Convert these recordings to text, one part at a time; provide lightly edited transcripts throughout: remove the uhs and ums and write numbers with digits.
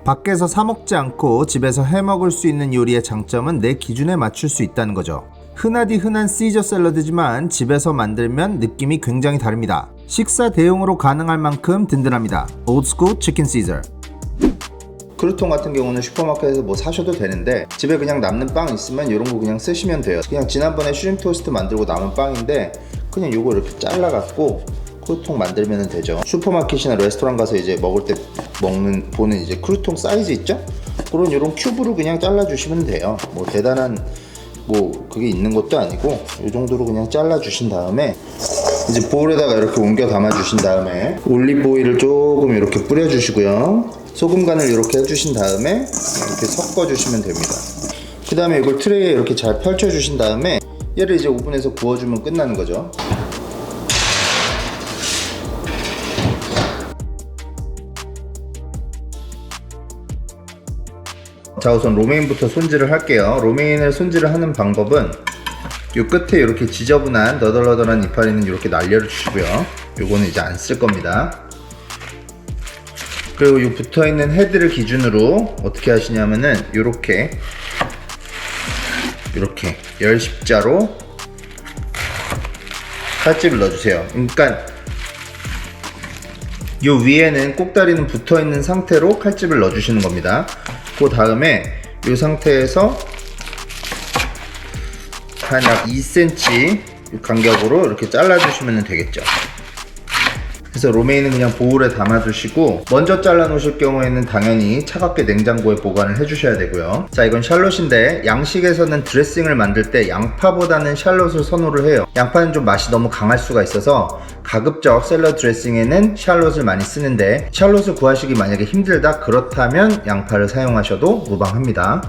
밖에서 사 먹지 않고 집에서 해 먹을 수 있는 요리의 장점은 내 기준에 맞출 수 있다는 거죠. 흔하디 흔한 시저 샐러드지만 집에서 만들면 느낌이 굉장히 다릅니다. 식사 대용으로 가능할 만큼 든든합니다. 올드스쿨 치킨 시저. 크루통 같은 경우는 슈퍼마켓에서 뭐 사셔도 되는데 집에 그냥 남는 빵 있으면 이런 거 그냥 쓰시면 돼요. 그냥 지난번에 슈림프 토스트 만들고 남은 빵인데 그냥 요거 이렇게 잘라갖고 크루통 만들면 되죠. 슈퍼마켓이나 레스토랑 가서 이제 먹을 때 보는 이제 크루통 사이즈 있죠? 그런 이런 큐브로 그냥 잘라주시면 돼요. 뭐 대단한 뭐 그게 있는 것도 아니고 이 정도로 그냥 잘라주신 다음에 이제 볼에다가 이렇게 옮겨 담아주신 다음에 올리브 오일을 조금 이렇게 뿌려주시고요. 소금 간을 이렇게 해주신 다음에 이렇게 섞어주시면 됩니다. 그 다음에 이걸 트레이에 이렇게 잘 펼쳐주신 다음에 얘를 이제 오븐에서 구워주면 끝나는 거죠. 자, 우선 로메인부터 손질을 할게요. 로메인을 손질을 하는 방법은 요 끝에 이렇게 지저분한 너덜너덜한 이파리는 이렇게 날려주시고요. 요거는 이제 안 쓸 겁니다. 그리고 이 붙어있는 헤드를 기준으로 어떻게 하시냐면은 요렇게 열 십자로 칼집을 넣어주세요. 그러니까 요 위에는 꼭다리는 붙어있는 상태로 칼집을 넣어주시는 겁니다. 그 다음에 이 상태에서 한 약 2cm 간격으로 이렇게 잘라주시면 되겠죠. 그래서 로메인은 그냥 보울에 담아주시고 먼저 잘라 놓으실 경우에는 당연히 차갑게 냉장고에 보관을 해주셔야 되고요. 자, 이건 샬롯인데 양식에서는 드레싱을 만들 때 양파보다는 샬롯을 선호를 해요. 양파는 좀 맛이 너무 강할 수가 있어서 가급적 샐러드 드레싱에는 샬롯을 많이 쓰는데 샬롯을 구하시기 만약에 힘들다 그렇다면 양파를 사용하셔도 무방합니다.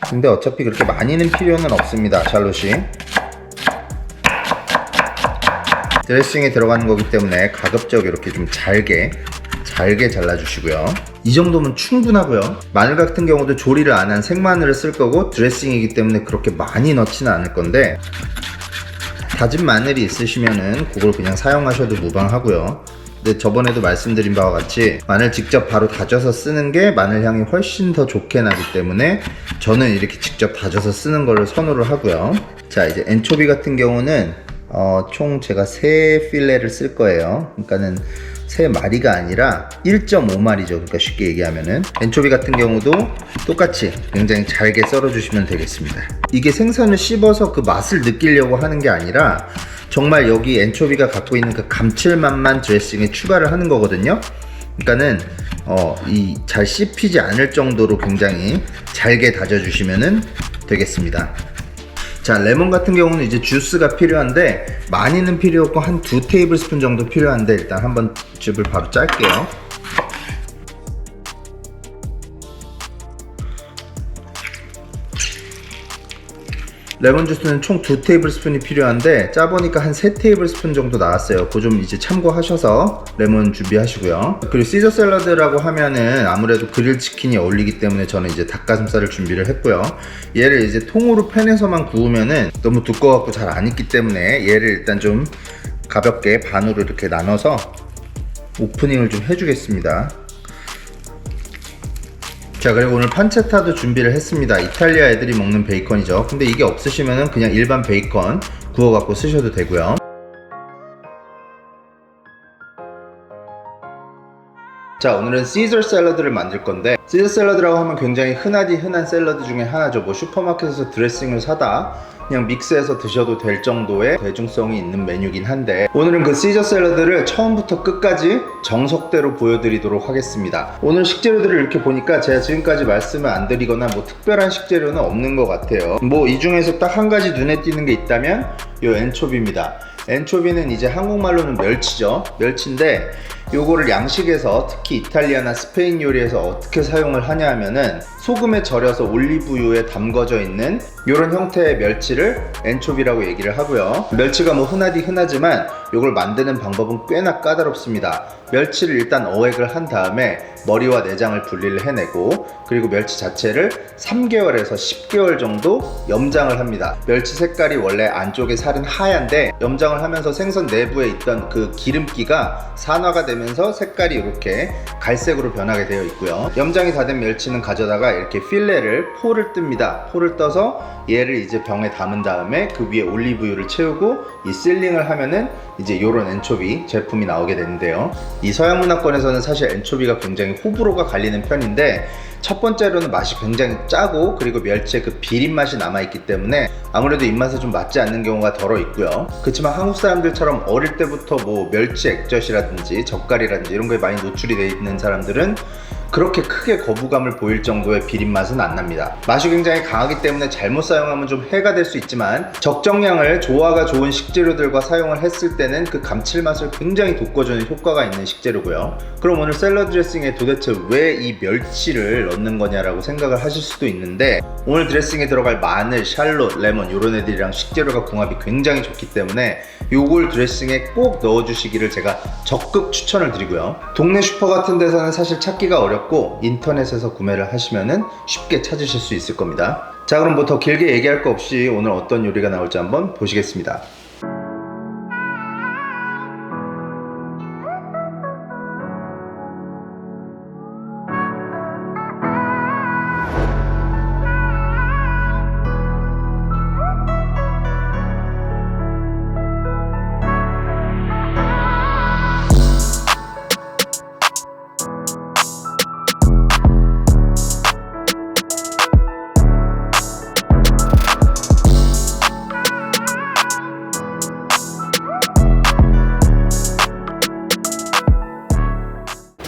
근데 어차피 그렇게 많이는 필요는 없습니다. 샬롯이 드레싱에 들어가는 거기 때문에 가급적 이렇게 좀 잘게 잘라주시고요. 이 정도면 충분하고요. 마늘 같은 경우도 조리를 안 한 생마늘을 쓸 거고 드레싱이기 때문에 그렇게 많이 넣지는 않을 건데 다진 마늘이 있으시면은 그걸 그냥 사용하셔도 무방하고요. 근데 저번에도 말씀드린 바와 같이 마늘 직접 바로 다져서 쓰는 게 마늘 향이 훨씬 더 좋게 나기 때문에 저는 이렇게 직접 다져서 쓰는 걸로 선호를 하고요. 자, 이제 엔초비 같은 경우는 총 제가 3필레를 쓸 거예요. 그러니까는 3마리가 아니라 1.5마리죠. 그러니까 쉽게 얘기하면은 엔초비 같은 경우도 똑같이 굉장히 잘게 썰어 주시면 되겠습니다. 이게 생선을 씹어서 그 맛을 느끼려고 하는 게 아니라 정말 여기 엔초비가 갖고 있는 그 감칠맛만 드레싱에 추가를 하는 거거든요. 그러니까는 이 잘 씹히지 않을 정도로 굉장히 잘게 다져 주시면 되겠습니다. 자, 레몬 같은 경우는 이제 주스가 필요한데 많이는 필요 없고 한 2테이블스푼 정도 필요한데 일단 한번 즙을 바로 짤게요. 레몬 주스는 총 2테이블스푼이 필요한데 짜보니까 한 3테이블스푼 정도 나왔어요. 그거 좀 이제 참고하셔서 레몬 준비하시고요. 그리고 시저 샐러드라고 하면은 아무래도 그릴 치킨이 어울리기 때문에 저는 이제 닭가슴살을 준비를 했고요. 얘를 이제 통으로 팬에서만 구우면은 너무 두꺼워갖고 잘 안 익기 때문에 얘를 일단 좀 가볍게 반으로 이렇게 나눠서 오프닝을 좀 해주겠습니다. 자, 그리고 오늘 판체타도 준비를 했습니다. 이탈리아 애들이 먹는 베이컨이죠. 근데 이게 없으시면은 그냥 일반 베이컨 구워 갖고 쓰셔도 되고요. 자, 오늘은 시저 샐러드를 만들 건데 시저 샐러드라고 하면 굉장히 흔하디 흔한 샐러드 중에 하나죠. 뭐 슈퍼마켓에서 드레싱을 사다 그냥 믹스해서 드셔도 될 정도의 대중성이 있는 메뉴긴 한데 오늘은 그 시저 샐러드를 처음부터 끝까지 정석대로 보여드리도록 하겠습니다. 오늘 식재료들을 이렇게 보니까 제가 지금까지 말씀을 안 드리거나 뭐 특별한 식재료는 없는 것 같아요. 뭐 이 중에서 딱 한 가지 눈에 띄는 게 있다면 요 엔초비입니다. 엔초비는 이제 한국말로는 멸치죠. 멸치인데 요거를 양식에서 특히 이탈리아나 스페인 요리에서 어떻게 사용을 하냐 하면은 소금에 절여서 올리브유에 담궈져 있는 이런 형태의 멸치를 엔초비라고 얘기를 하고요. 멸치가 뭐 흔하디 흔하지만 요걸 만드는 방법은 꽤나 까다롭습니다. 멸치를 일단 어획을 한 다음에 머리와 내장을 분리를 해내고 그리고 멸치 자체를 3개월에서 10개월 정도 염장을 합니다. 멸치 색깔이 원래 안쪽에 살은 하얀데 염장을 하면서 생선 내부에 있던 그 기름기가 산화가 되면서 되면서 색깔이 이렇게 갈색으로 변하게 되어 있고요. 염장이 다 된 멸치는 가져다가 이렇게 필레를 포를 뜹니다. 포를 떠서 얘를 이제 병에 담은 다음에 그 위에 올리브유를 채우고 이 실링을 하면은 이제 요런 엔초비 제품이 나오게 되는데요. 이 서양 문화권에서는 사실 엔초비가 굉장히 호불호가 갈리는 편인데, 첫 번째로는 맛이 굉장히 짜고, 그리고 멸치의 그 비린 맛이 남아있기 때문에 아무래도 입맛에 좀 맞지 않는 경우가 덜어 있고요. 그렇지만 한국 사람들처럼 어릴 때부터 뭐 멸치 액젓이라든지 젓갈이라든지 이런 거에 많이 노출이 되어 있는 사람들은 그렇게 크게 거부감을 보일 정도의 비린 맛은 안 납니다. 맛이 굉장히 강하기 때문에 잘못 사용하면 좀 해가 될 수 있지만, 적정량을 조화가 좋은 식재료들과 사용을 했을 때는 그 감칠맛을 굉장히 돋궈주는 효과가 있는 식재료고요. 그럼 오늘 샐러드 드레싱에 도대체 왜 이 멸치를 넣는 거냐라고 생각을 하실 수도 있는데, 오늘 드레싱에 들어갈 마늘, 샬롯, 레몬 이런 애들이랑 식재료가 궁합이 굉장히 좋기 때문에 요걸 드레싱에 꼭 넣어주시기를 제가 적극 추천을 드리고요. 동네 슈퍼 같은 데서는 사실 찾기가 어렵고 인터넷에서 구매를 하시면은 쉽게 찾으실 수 있을 겁니다. 자, 그럼 뭐 더 길게 얘기할 거 없이 오늘 어떤 요리가 나올지 한번 보시겠습니다.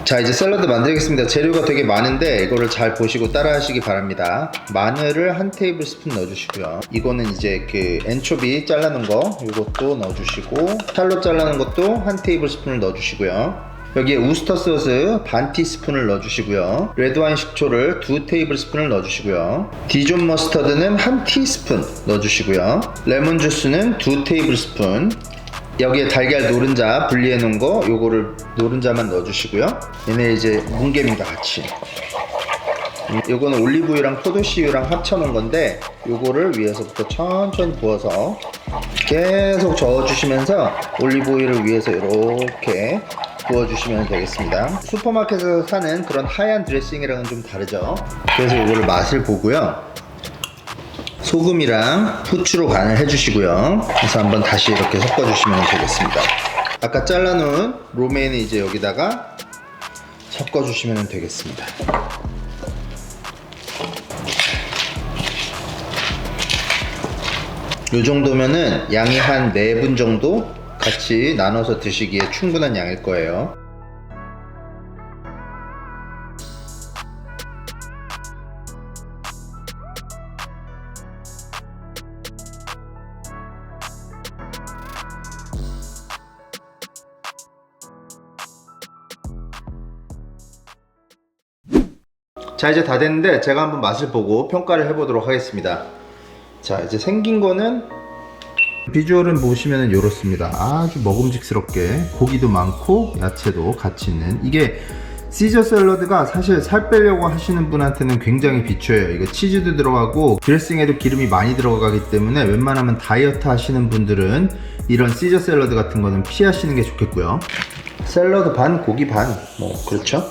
자, 이제 샐러드 만들겠습니다. 재료가 되게 많은데 이거를 잘 보시고 따라 하시기 바랍니다. 마늘을 한 테이블 스푼 넣어주시고요. 이거는 이제 그 엔초비 잘라놓은 거 이것도 넣어주시고, 샬롯 잘라놓은 것도 한 테이블 스푼을 넣어주시고요. 여기에 우스터 소스 반 티스푼을 넣어주시고요. 레드와인 식초를 2 테이블 스푼을 넣어주시고요. 디존 머스터드는 한 티스푼 넣어주시고요. 레몬 주스는 2 테이블 스푼. 여기에 달걀 노른자 분리해 놓은 거 요거를 노른자만 넣어주시고요. 얘네 이제 뭉개입니다. 같이. 요거는 올리브유랑 포도씨유랑 합쳐 놓은 건데, 요거를 위에서부터 천천히 부어서 계속 저어주시면서 올리브유를 위에서 이렇게 부어주시면 되겠습니다. 슈퍼마켓에서 사는 그런 하얀 드레싱이랑은 좀 다르죠. 그래서 요거를 맛을 보고요, 소금이랑 후추로 간을 해주시고요. 그래서 한번 다시 이렇게 섞어주시면 되겠습니다. 아까 잘라놓은 로메인을 이제 여기다가 섞어주시면 되겠습니다. 이 정도면은 양이 한 4분 정도 같이 나눠서 드시기에 충분한 양일 거예요. 자, 이제 다 됐는데 제가 한번 맛을 보고 평가를 해보도록 하겠습니다. 자, 이제 생긴 거는 비주얼은 보시면 이렇습니다. 아주 먹음직스럽게 고기도 많고 야채도 같이 있는, 이게 시저 샐러드가 사실 살 빼려고 하시는 분한테는 굉장히 비추어요. 이거 치즈도 들어가고 드레싱에도 기름이 많이 들어가기 때문에 웬만하면 다이어트 하시는 분들은 이런 시저 샐러드 같은 거는 피하시는 게 좋겠고요. 샐러드 반 고기 반, 뭐 그렇죠?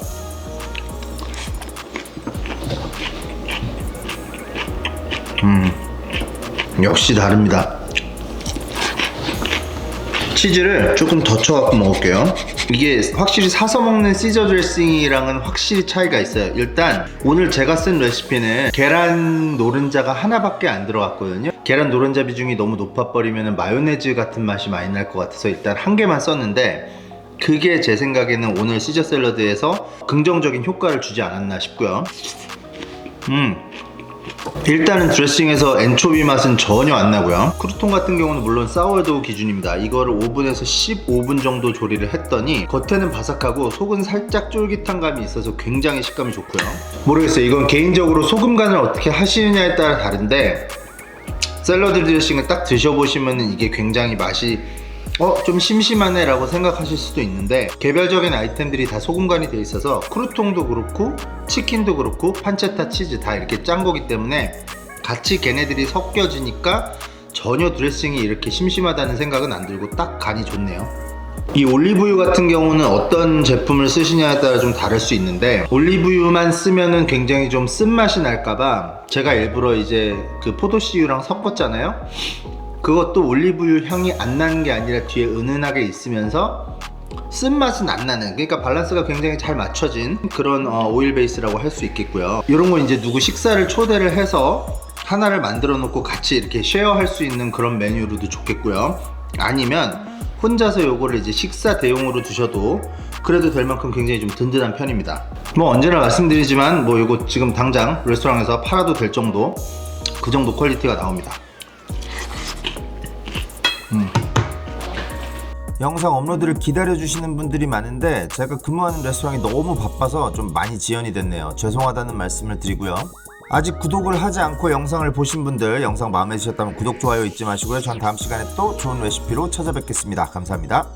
역시 다릅니다. 치즈를 조금 더 쳐갖고 먹을게요. 이게 확실히 사서 먹는 시저 드레싱이랑은 확실히 차이가 있어요. 일단 오늘 제가 쓴 레시피는 계란 노른자가 하나밖에 안 들어갔거든요. 계란 노른자 비중이 너무 높아버리면 마요네즈 같은 맛이 많이 날 것 같아서 일단 한 개만 썼는데, 그게 제 생각에는 오늘 시저 샐러드에서 긍정적인 효과를 주지 않았나 싶고요. 일단은 드레싱에서 엔초비 맛은 전혀 안 나고요. 크루통 같은 경우는 물론 사워도우 기준입니다. 이거를 오븐에서 15분 정도 조리를 했더니 겉에는 바삭하고 속은 살짝 쫄깃한 감이 있어서 굉장히 식감이 좋고요. 모르겠어요. 이건 개인적으로 소금 간을 어떻게 하시느냐에 따라 다른데, 샐러드 드레싱을 딱 드셔보시면 이게 굉장히 맛이 좀 심심하네 라고 생각하실 수도 있는데, 개별적인 아이템들이 다 소금간이 돼 있어서 크루통도 그렇고 치킨도 그렇고 판체타 치즈 다 이렇게 짠 거기 때문에 같이 걔네들이 섞여지니까 전혀 드레싱이 이렇게 심심하다는 생각은 안 들고 딱 간이 좋네요. 이 올리브유 같은 경우는 어떤 제품을 쓰시냐에 따라 좀 다를 수 있는데, 올리브유만 쓰면은 굉장히 좀 쓴맛이 날까봐 제가 일부러 이제 그 포도씨유랑 섞었잖아요. 그것도 올리브유 향이 안 나는 게 아니라 뒤에 은은하게 있으면서 쓴맛은 안 나는, 그러니까 밸런스가 굉장히 잘 맞춰진 그런 오일 베이스라고 할 수 있겠고요. 이런 거 이제 누구 식사를 초대를 해서 하나를 만들어 놓고 같이 이렇게 쉐어할 수 있는 그런 메뉴로도 좋겠고요. 아니면 혼자서 요거를 이제 식사 대용으로 두셔도 그래도 될 만큼 굉장히 좀 든든한 편입니다. 뭐 언제나 말씀드리지만 뭐 요거 지금 당장 레스토랑에서 팔아도 될 정도, 그 정도 퀄리티가 나옵니다. 영상 업로드를 기다려주시는 분들이 많은데 제가 근무하는 레스토랑이 너무 바빠서 좀 많이 지연이 됐네요. 죄송하다는 말씀을 드리고요. 아직 구독을 하지 않고 영상을 보신 분들, 영상 마음에 드셨다면 구독, 좋아요 잊지 마시고요. 전 다음 시간에 또 좋은 레시피로 찾아뵙겠습니다. 감사합니다.